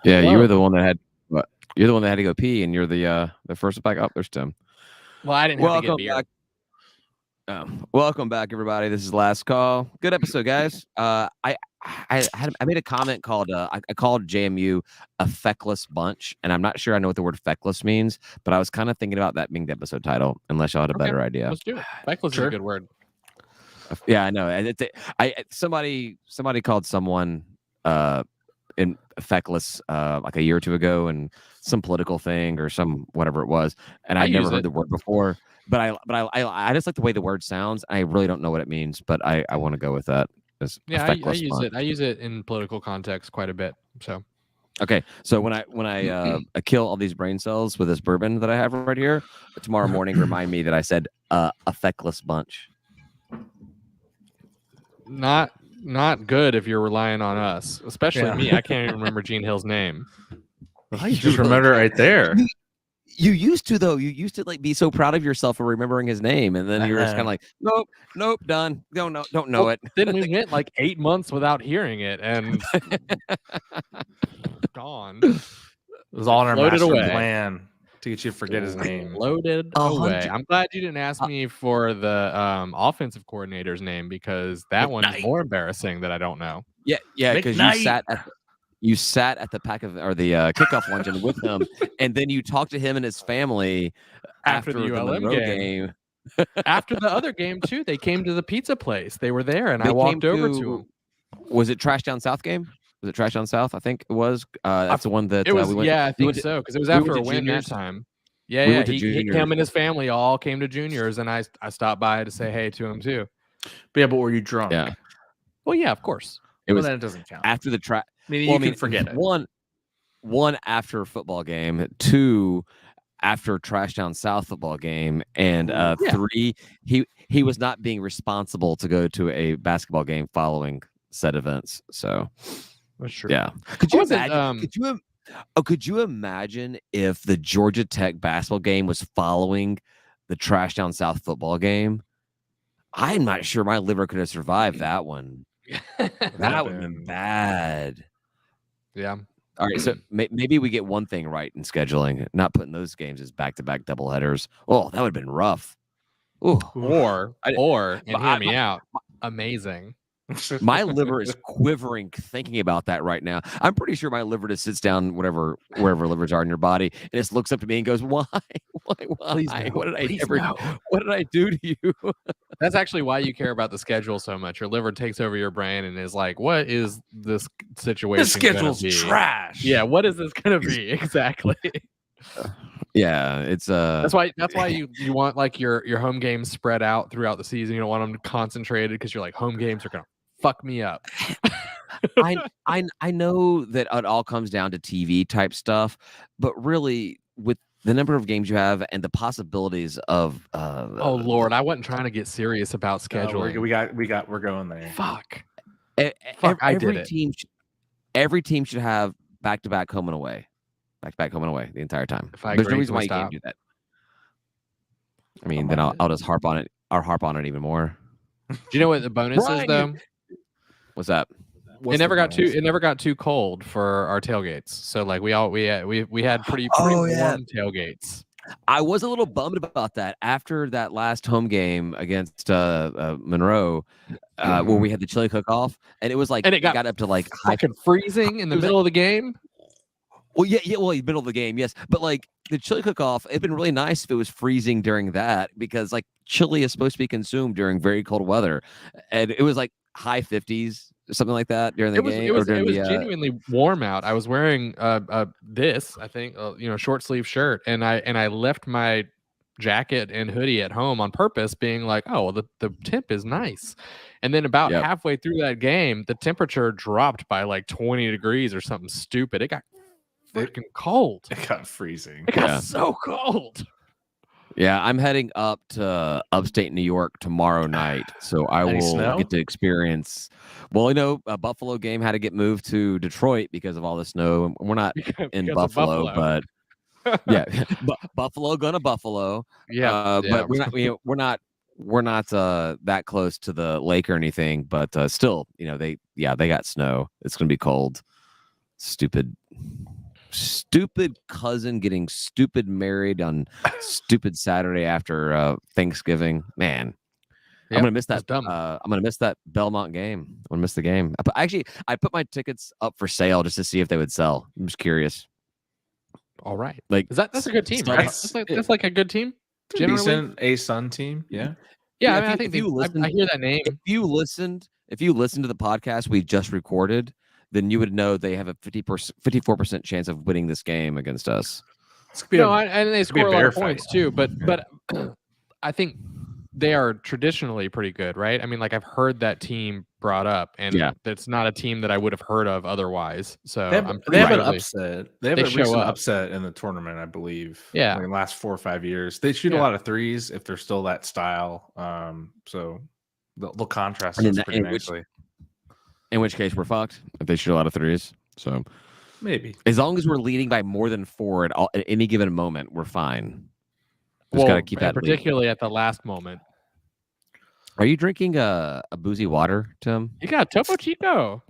Yeah, you were the one that had. You're the one that had to go pee, and you're the first back up. There's Tim. Well, I didn't have to get beer. Welcome back, everybody. This is Last Call. Good episode, guys. I made a comment called I called JMU a feckless bunch, and I'm not sure I know what the word feckless means, but I was kind of thinking about that being the episode title, unless y'all had a better idea. Let's do it. Feckless is a good word. Yeah, I know. Somebody called someone in feckless like a year or two ago, and some political thing or some whatever it was, and I'd never heard the word before. But I just like the way the word sounds. I really don't know what it means, but I want to go with that. Yeah, I use it. I use it in political context quite a bit. So, okay. So when I kill all these brain cells with this bourbon that I have right here, tomorrow morning remind me that I said a feckless bunch. Not good if you're relying on us, especially me. I can't even remember Gene Hill's name. Well, you just remember it right there. You used to, though. You used to like be so proud of yourself for remembering his name, and then you were just kind of like, nope, done. Don't know it. Then we went like 8 months without hearing it, and gone. It was all in our master away. plan to get you to forget his name. Loaded away. I'm glad you didn't ask me for the offensive coordinator's name, because that one is more embarrassing that I don't know. Yeah, because you sat at the kickoff luncheon with him, and then you talked to him and his family after the ULM game. After the other game too, they came to the pizza place. They were there, and I walked over to them. Was it Trash Down South game? Was it Trash Down South? I think it was. That's the one that it was. We went, I think so, because it was after a win that time. Yeah, he him and his family all came to juniors, and I stopped by to say hey to him too. But were you drunk? Yeah. Well, yeah, of course. Then it doesn't count. After the track. You can forget it. One after a football game, 2 after Trash Down South football game, and 3 he was not being responsible to go to a basketball game following said events. So that's true. Yeah. Could you imagine if the Georgia Tech basketball game was following the Trash Down South football game? I'm not sure my liver could have survived that one. That would have been bad. Yeah. All right. So maybe we get one thing right in scheduling, not putting those games as back-to-back doubleheaders. Oh, that would have been rough. Ooh. Or hear me out. Amazing. My liver is quivering thinking about that right now. I'm pretty sure my liver just sits down wherever livers are in your body, and just looks up to me and goes, "Why? Please no. What did I do to you?" That's actually why you care about the schedule so much. Your liver takes over your brain and is like, "What is this situation? The schedule's trash." Yeah, what is this gonna be exactly? Yeah, it's that's why you want like your home games spread out throughout the season. You don't want them concentrated, because you're like, home games are gonna fuck me up. I know that it all comes down to TV type stuff, but really with the number of games you have and the possibilities of oh Lord, I wasn't trying to get serious about scheduling. We're going there. Fuck. Every team should have back-to-back home and away. Back home and away the entire time. There's no reason why you can't do that. I mean, then I'll just harp on it. I'll harp on it even more. Do you know what the bonus is though? What's that? It never got too cold for our tailgates. So like we had pretty warm tailgates. I was a little bummed about that after that last home game against Monroe, where we had the chili cook-off, and it was like, and it got up to like fucking freezing in the middle of the game. Well, middle of the game, yes. But like the chili cook-off, it'd been really nice if it was freezing during that, because like chili is supposed to be consumed during very cold weather, and it was like high 50s, something like that during the game. It was genuinely warm out. I was wearing this, I think, short sleeve shirt, and I left my jacket and hoodie at home on purpose, being like, oh, well, the temp is nice. And then about halfway through that game, the temperature dropped by like 20 degrees or something stupid. It got freaking cold. It got freezing. It got so cold. Yeah, I'm heading up to upstate New York tomorrow night, so I will get to experience. Well, a Buffalo game had to get moved to Detroit because of all the snow. We're not in Buffalo, but yeah, Buffalo gonna Buffalo. Yeah, but we're not that close to the lake or anything. But still, they got snow. It's gonna be cold. Stupid stupid cousin getting stupid married on stupid Saturday after Thanksgiving. Man, I'm gonna miss that. I'm gonna miss that Belmont game. I'm gonna miss the game. I put my tickets up for sale just to see if they would sell. I'm just curious. All right, Like that's a good team, right? That's like a good team. Generally, decent A-Sun team. Yeah. Yeah, I mean, I think I hear that name. If you listened to the podcast we just recorded, then you would know they have a 54% chance of winning this game against us. And they score a lot of points too. But I think they are traditionally pretty good, right? I mean, like I've heard that team brought up, and it's not a team that I would have heard of otherwise. So they have an upset. They have a recent upset in the tournament, I believe. Yeah, like the last 4 or 5 years, they shoot a lot of threes if they're still that style. So they'll contrast this pretty nicely. In which case, we're fucked if they shoot a lot of threes. So maybe as long as we're leading by more than 4 at any given moment, we're fine. Just gotta keep that. Particularly at the last moment. Are you drinking a boozy water, Tim? You got Topo Chico.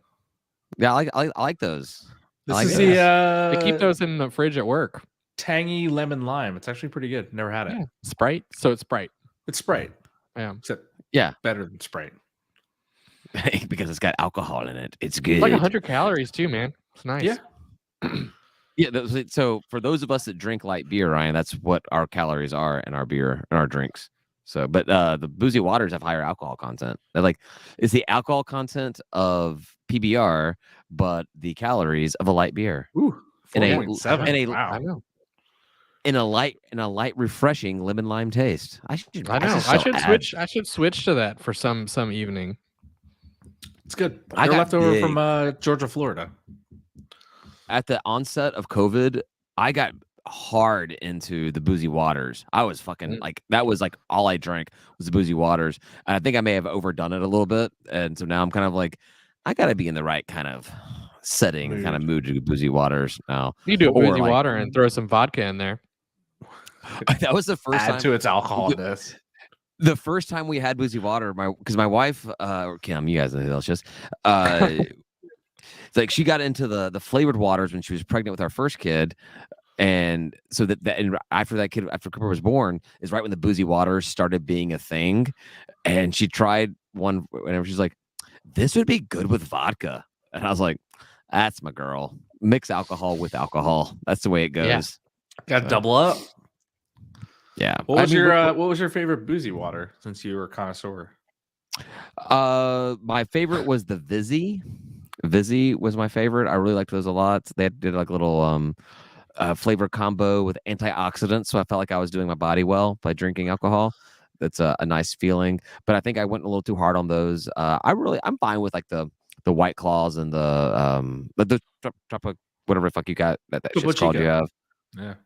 Yeah, I like those. They keep those in the fridge at work. Tangy lemon lime. It's actually pretty good. Never had it. Yeah. Sprite. So it's Sprite. It's Sprite. Yeah. Except better than Sprite. Because it's got alcohol in it. It's good. It's like 100 calories too, man. It's nice. Yeah. Yeah. So for those of us that drink light beer, Ryan, that's what our calories are in our beer and our drinks. So, but the boozy waters have higher alcohol content. They're like, it's the alcohol content of PBR, but the calories of a light beer. Ooh, 4.7. Wow. I know. In a light, refreshing lemon lime taste. I should switch to that for some evening. It's good. They're left over from Georgia, Florida. At the onset of COVID, I got hard into the boozy waters. I was fucking that was like all I drank was the boozy waters. And I think I may have overdone it a little bit. And so now I'm kind of like, I gotta be in the right kind of setting, kind of mood to boozy waters now. You do a boozy water and throw some vodka in there. That was the first time to its alcoholness. The first time we had boozy water, because my wife, Kim, you guys know that's just it's like she got into the flavored waters when she was pregnant with our first kid. And so and after Cooper was born is right when the boozy waters started being a thing. And she tried one whenever she's like, this would be good with vodka. And I was like, that's my girl. Mix alcohol with alcohol. That's the way it goes. Yeah. Got to double up. Yeah. What was your favorite boozy water since you were a connoisseur? My favorite was the Vizzy. Vizzy was my favorite. I really liked those a lot. They did like a little flavor combo with antioxidants, so I felt like I was doing my body well by drinking alcohol. That's a nice feeling. But I think I went a little too hard on those. I'm fine with like the White Claws and the whatever the fuck you got that shit's called. You have.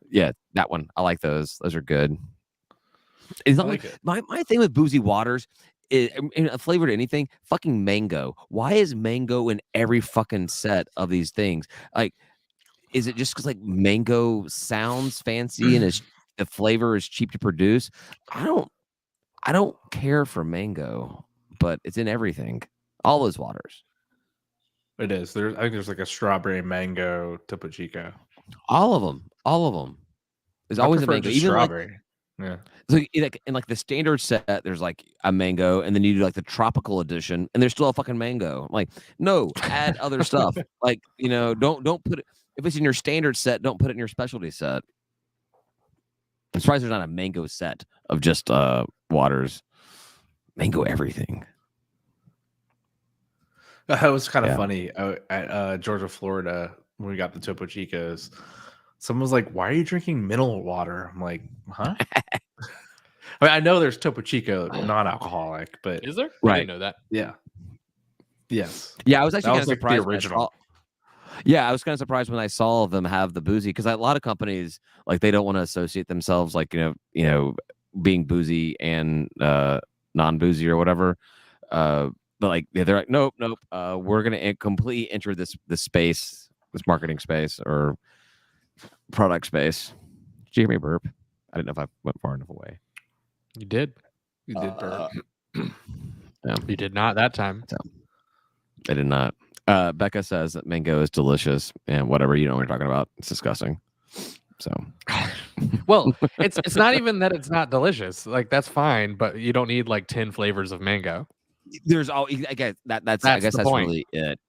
Yeah, that one. I like those. Those are good. It's not like my thing with boozy waters is flavored anything. Fucking mango. Why is mango in every fucking set of these things? Like, is it just because like mango sounds fancy and the flavor is cheap to produce? I don't care for mango, but it's in everything. All those waters. It is. I think there's like a strawberry mango Topo Chico. All of them. There's always a mango. Even strawberry. So in like the standard set, there's like a mango, and then you do like the tropical edition, and there's still a fucking mango. I'm like, no, add other stuff. Like, don't put it. If it's in your standard set, don't put it in your specialty set. I'm surprised there's not a mango set of just waters. Mango everything. That was kind of funny at Georgia, Florida, when we got the Topo Chicos. Someone was like, "Why are you drinking mineral water?" I'm like, "Huh?" I mean, I know there's Topo Chico non-alcoholic, but is there? Right. I didn't know that. Yeah. Yes. Yeah, I was actually kind of surprised. The original. I was kind of surprised when I saw them have the boozy, because a lot of companies like they don't want to associate themselves like being boozy and non-boozy or whatever. But like they're like, nope. We're gonna completely enter this space, this marketing space or product space. Did you hear me burp? I didn't know if I went far enough away. You did. You did burp. Yeah. You did not that time. I did not. Becca says that mango is delicious, and whatever, you know what you're talking about. It's disgusting. So, Well, it's not even that it's not delicious. Like that's fine, but you don't need like 10 flavors of mango. there's all I guess that's I guess the that's point. really it.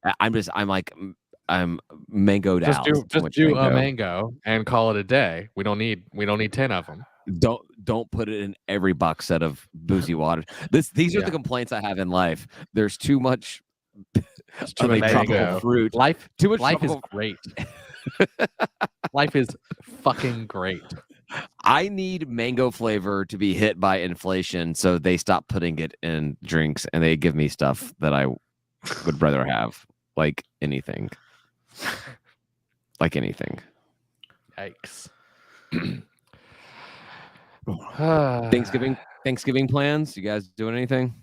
I'm mangoed Just out. do Too just much do a mango. mango and call it a day. We don't need 10 of them. Don't put it in every box set of boozy water. These are the complaints I have in life. There's too much Too of a much tropical mango. fruit. Life Too much life is tropical. great. Life is fucking great. I need mango flavor to be hit by inflation, so they stop putting it in drinks and they give me stuff that I would rather have, like anything. Like anything. Yikes. Thanksgiving plans? You guys doing anything?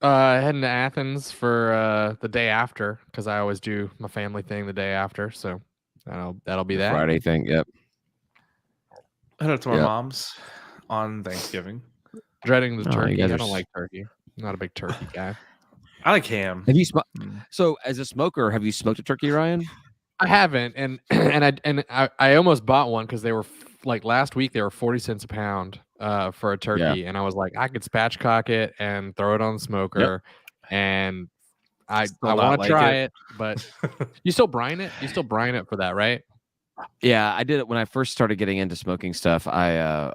Heading to Athens for the day after because I always do my family thing the day after, so that'll be that Friday thing. Yep. I head up to my mom's on Thanksgiving. Dreading the turkey. I don't are like turkey. I'm not a big turkey guy. I like ham. Have you So as a smoker, have you smoked a turkey, Ryan? I haven't, and I almost bought one because they were like last week they were 40 cents a pound for a turkey, and I was like I could spatchcock it and throw it on the smoker, and I want to try it, but you still brine it. You still brine it for that, right? Yeah, I did it when I first started getting into smoking stuff. I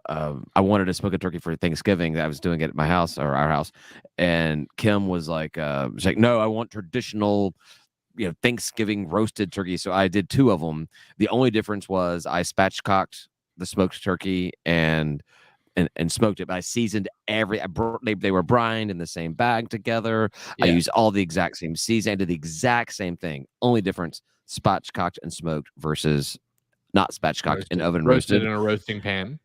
wanted to smoke a turkey for Thanksgiving. I was doing it at my house or our house, and Kim was like, "No, I want traditional, Thanksgiving roasted turkey." So I did 2 of them. The only difference was I spatchcocked the smoked turkey and smoked it. But I seasoned they were brined in the same bag together. Yeah. I used all the exact same season. I did the exact same thing. Only difference: spatchcocked and smoked versus not spatchcocked and oven roasted in a roasting pan.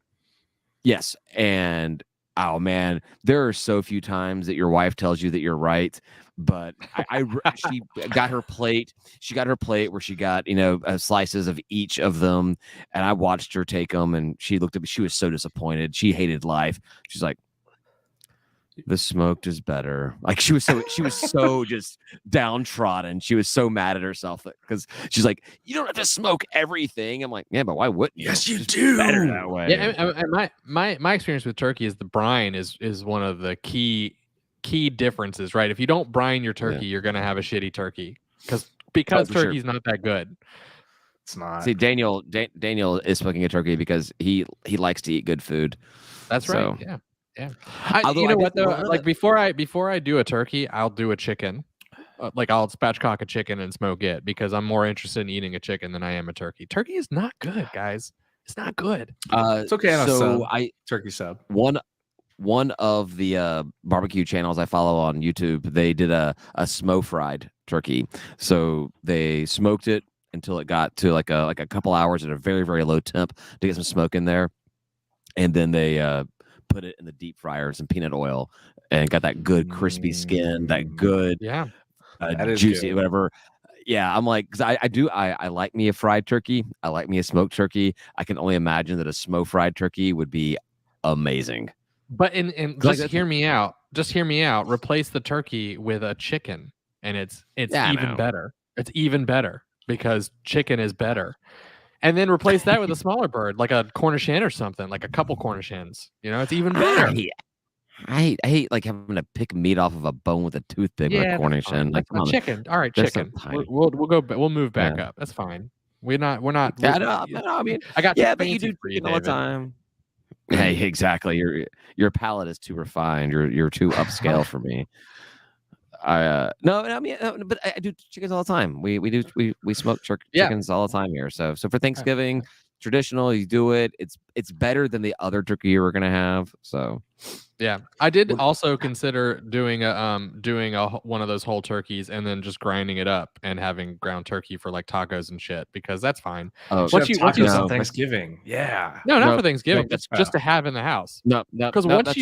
Yes, and oh man, there are so few times that your wife tells you that you're right. But she got her plate. She got her plate where she got slices of each of them, and I watched her take them. And she looked at me. She was so disappointed. She hated life. She's like, "The smoked is better." Like she was so just downtrodden. She was so mad at herself because she's like, "You don't have to smoke everything." I'm like, "Yeah, but why wouldn't you?" Yes, you do. Better that way. Yeah, and my experience with turkey is the brine is one of the key differences, right? If you don't brine your turkey, you're gonna have a shitty turkey because turkey's not that good. It's not. See, Daniel is smoking a turkey because he likes to eat good food. That's right. Yeah. Like before I do a turkey, I'll do a chicken. Like I'll spatchcock a chicken and smoke it because I'm more interested in eating a chicken than I am a turkey. Turkey is not good, guys. It's not good. It's okay. So turkey sub. One of the barbecue channels I follow on YouTube, they did a smoke fried turkey. So they smoked it until it got to like a couple hours at a very, very low temp to get some smoke in there, and then they put it in the deep fryer in some peanut oil and got that good crispy skin, that good that juicy good. Whatever. Yeah, I'm like, because I like me a fried turkey. I like me a smoked turkey. I can only imagine that a smoke fried turkey would be amazing. But just hear me out. Just hear me out. Replace the turkey with a chicken, and it's even better. It's even better because chicken is better. And then replace that with a smaller bird, like a Cornish hen or something, like a couple Cornish hens. It's even better. I hate like having to pick meat off of a bone with a toothpick with a Cornish hen. Like chicken. All right, chicken. We'll move back up. That's fine. We're not. I mean, I got but you do chicken all the time. Hey, exactly. Your palate is too refined. You're too upscale for me. But I do chickens all the time. We smoke chickens all the time here. So for Thanksgiving, traditional, you do it. It's better than the other turkey you were gonna have. So yeah, I did also consider doing one of those whole turkeys and then just grinding it up and having ground turkey for like tacos and shit because that's fine. Once you on Thanksgiving, not for Thanksgiving, just to have in the house. Because once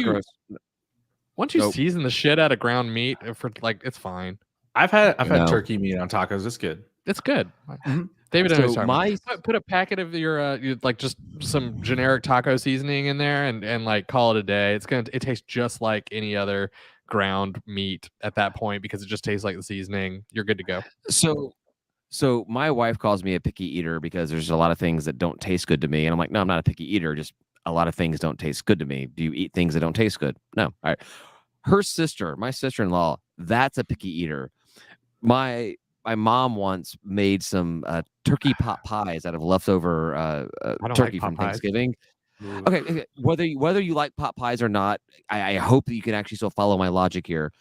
you season the shit out of ground meat for like, it's fine. I've had turkey meat on tacos. It's good. It's good. Mm-hmm. David, put a packet of your like just some generic taco seasoning in there and like call it a day. It tastes just like any other ground meat at that point because it just tastes like the seasoning. You're good to go. So my wife calls me a picky eater because there's a lot of things that don't taste good to me, and I'm like, no, I'm not a picky eater. Just a lot of things don't taste good to me. Do you eat things that don't taste good? No. All right. Her sister, my sister-in-law, that's a picky eater. My mom once made some turkey pot pies out of leftover I don't turkey like pot from pies. Thanksgiving. Okay, whether you like pot pies or not, I hope that you can actually still follow my logic here.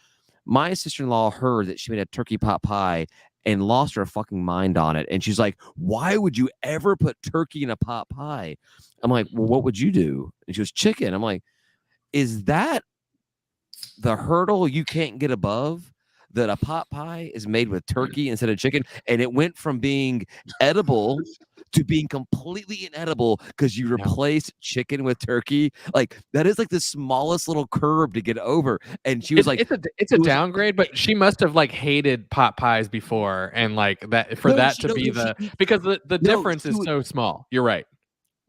My sister-in-law heard that she made a turkey pot pie and lost her fucking mind on it. And she's like, why would you ever put turkey in a pot pie? I'm like, well, what would you do? And she goes, chicken. I'm like, is that the hurdle you can't get above? That a pot pie is made with turkey instead of chicken? And it went from being edible to being completely inedible because you replaced chicken with turkey. Like, that is like the smallest little curve to get over. And she was like, it's a downgrade, but she must have like hated pot pies before, and like that for because the difference is so small. You're right.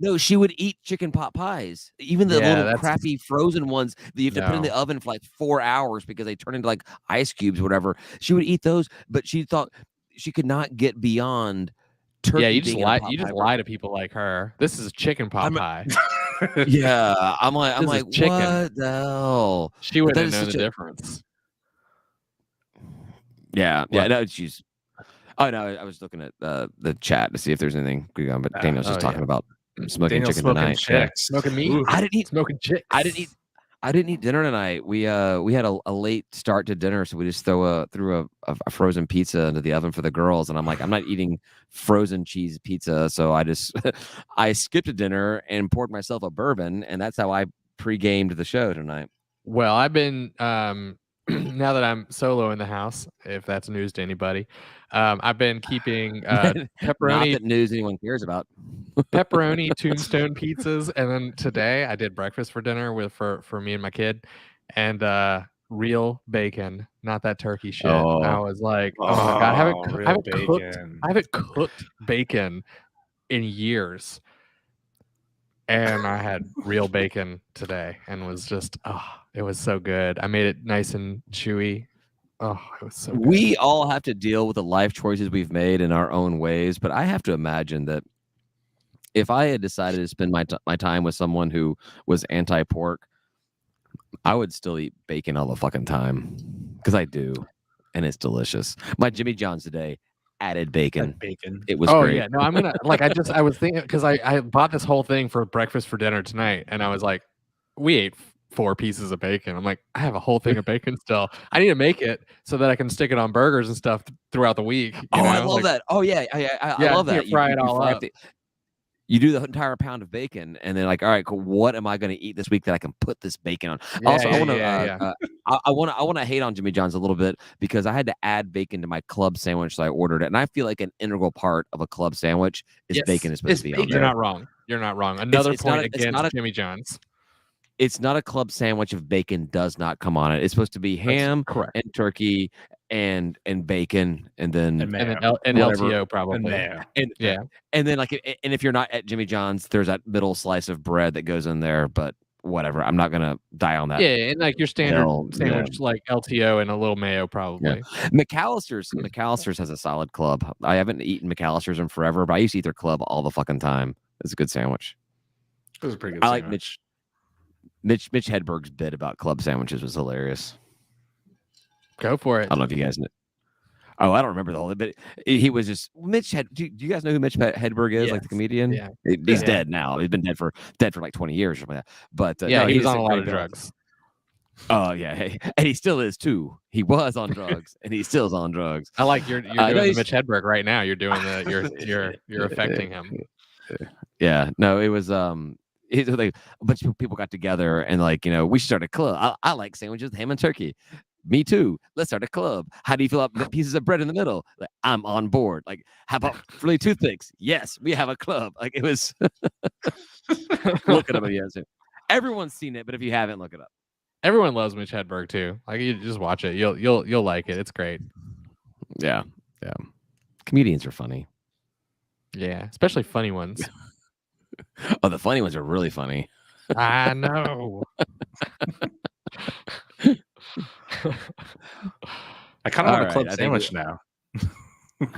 No, she would eat chicken pot pies, even the little crappy frozen ones that you have to put in the oven for like 4 hours because they turn into like ice cubes or whatever. She would eat those, but she thought she could not get beyond turkey. Yeah, you just lie. You just lie to people like her. This is a chicken pot pie. Yeah, I'm like, chicken. What the hell? She wouldn't know the difference. Yeah, no, she's. Oh no, I was looking at the chat to see if there's anything going on, but Daniel's just talking about smoking chicken tonight. Smoking meat. I didn't eat smoking chicks. I didn't eat dinner tonight. We had a late start to dinner, so we just threw a frozen pizza into the oven for the girls. And I'm like, I'm not eating frozen cheese pizza, so I just I skipped a dinner and poured myself a bourbon, and that's how I pre-gamed the show tonight. Well, I've been now that I'm solo in the house, if that's news to anybody, I've been keeping pepperoni. Not that news anyone cares about. Pepperoni tombstone pizzas, and then today I did breakfast for dinner for me and my kid, and real bacon, not that turkey shit. I was like, oh my god, I haven't cooked bacon in years. And I had real bacon today, and was just, it was so good. I made it nice and chewy. Oh, it was so good. We all have to deal with the life choices we've made in our own ways, but I have to imagine that if I had decided to spend my time with someone who was anti-pork, I would still eat bacon all the fucking time because I do, and it's delicious. My Jimmy John's today added bacon. It was great. Yeah, no, I'm gonna I was thinking because I bought this whole thing for breakfast for dinner tonight, and I was like, we ate 4 pieces of bacon. I'm like, I have a whole thing of bacon still. I need to make it so that I can stick it on burgers and stuff throughout the week. I love that. Oh yeah, I love that. You fry it all up. You do the entire pound of bacon, and then like, all right, cool. What am I going to eat this week that I can put this bacon on? I want to hate on Jimmy John's a little bit because I had to add bacon to my club sandwich, so I ordered it, and I feel like an integral part of a club sandwich is bacon is supposed to be on there. You're not wrong. You're not wrong. Another point against Jimmy John's. It's not a club sandwich if bacon does not come on it. It's supposed to be ham and turkey and bacon and LTO probably. And then like and if you're not at Jimmy John's, there's that middle slice of bread that goes in there, but whatever. I'm not gonna die on that. Yeah, and like your standard sandwich, like LTO and a little mayo probably. Yeah. McAllister's has a solid club. I haven't eaten McAllister's in forever, but I used to eat their club all the fucking time. It's a good sandwich. It was a pretty good sandwich. I like Mitch Hedberg's bit about club sandwiches was hilarious. Go for it. I don't know if you guys know. Oh, I don't remember the whole thing, but he was just Mitch. Do you guys know who Mitch Hedberg is? Yes. Like the comedian? Yeah. He's dead now. He's been dead for like 20 years or something like that. But he was on a lot of drugs. Oh yeah, and he still is too. He was on drugs, and he still is on drugs. I like you're doing the Mitch Hedberg right now. You're doing you're affecting him. Yeah. No, it was like a bunch of people got together and like, we should start a club. I like sandwiches, ham and turkey. Me too. Let's start a club. How do you feel about pieces of bread in the middle? Like, I'm on board. Like, how about frilly toothpicks? Yes, we have a club. Like it was. Look it up if you haven't. Everyone's seen it, but if you haven't, look it up. Everyone loves Mitch Hedberg too. Like you just watch it. You'll like it. It's great. Yeah. Comedians are funny. Yeah, especially funny ones. Oh, the funny ones are really funny. I know. I kind of want a All club right, I think sandwich now.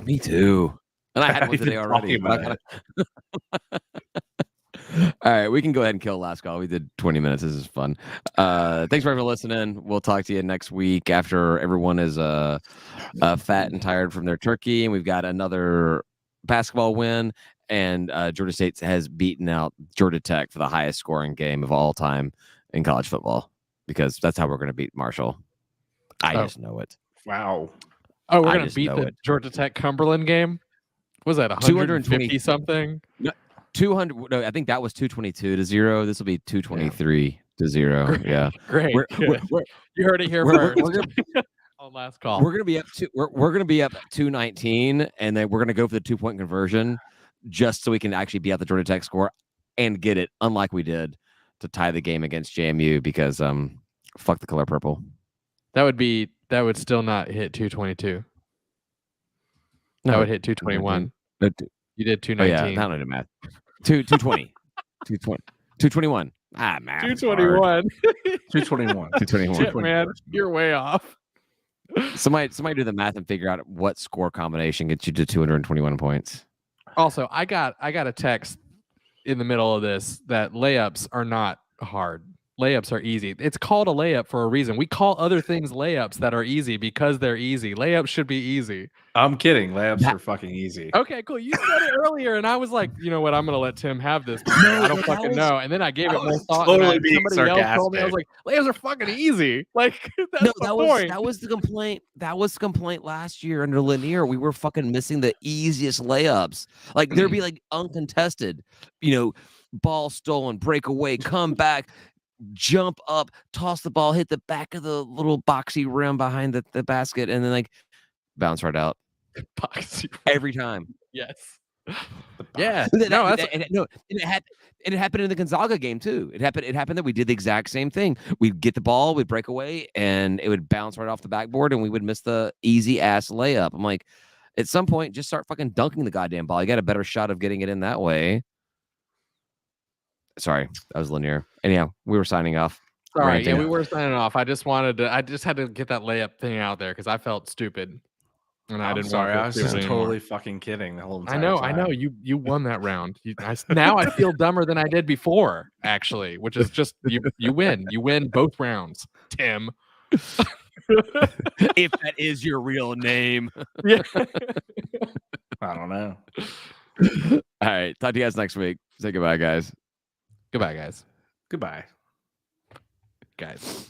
me too. And I had one We've today been already. talking but about All right, we can go ahead and kill last call. We did 20 minutes. This is fun. Thanks for listening. We'll talk to you next week after everyone is fat and tired from their turkey, and we've got another basketball win. And Georgia State has beaten out Georgia Tech for the highest scoring game of all time in college football, because that's how we're going to beat Marshall. I just know it. Wow. Oh, we're I gonna just beat know the it. Georgia Tech Cumberland game. Was that 150 something? 200. No, I think that was 222-0. This will be 223-0. Great, Yeah, great. we're, You heard it here we're, first. we're gonna, On last call. we're gonna be up to we're gonna be up 219, and then we're gonna go for the 2-point conversion just so we can actually be at the Georgia Tech score and get it, unlike we did to tie the game against JMU, because fuck the color purple. That would still not hit 222. No, that would hit 221. You did 219. Oh yeah, I don't know math. 220, 220, 221. Ah, math. 221. 221. 221. Shit, man, you're way off. Somebody do the math and figure out what score combination gets you to 221 points. Also, I got a text in the middle of this that layups are not hard. Layups are easy. It's called a layup for a reason. We call other things layups that are easy because they're easy. Layups should be easy. I'm kidding. Layups are fucking easy. Okay, cool. You said it earlier, and I was like, you know what? I'm gonna let Tim have this. I don't fucking know. And then I gave it more thought. Totally being somebody else sarcastic. told me, I was like, layups are fucking easy. Like that's No, the that point. was the complaint. That was the complaint last year under Lanier. We were fucking missing the easiest layups. Like there'd be like uncontested, ball stolen, breakaway, come back, jump up, toss the ball, hit the back of the little boxy rim behind the basket, and then like bounce right out. Boxy Every time. Yes. Yeah. It happened in the Gonzaga game too. It happened that we did the exact same thing. We'd get the ball, we'd break away, and it would bounce right off the backboard, and we would miss the easy ass layup. I'm like, at some point, just start fucking dunking the goddamn ball. You got a better shot of getting it in that way. Sorry, that was Lanier. Anyhow, we were signing off. All right, yeah, we were signing off. I just had to get that layup thing out there because I felt stupid. And I didn't sorry. want I was just totally fucking kidding the whole entire time. I know. You won that round. Now I feel dumber than I did before, actually, which is just you win. You win both rounds, Tim. If that is your real name. Yeah. I don't know. All right. Talk to you guys next week. Say goodbye, guys. Goodbye, guys. Goodbye. Guys.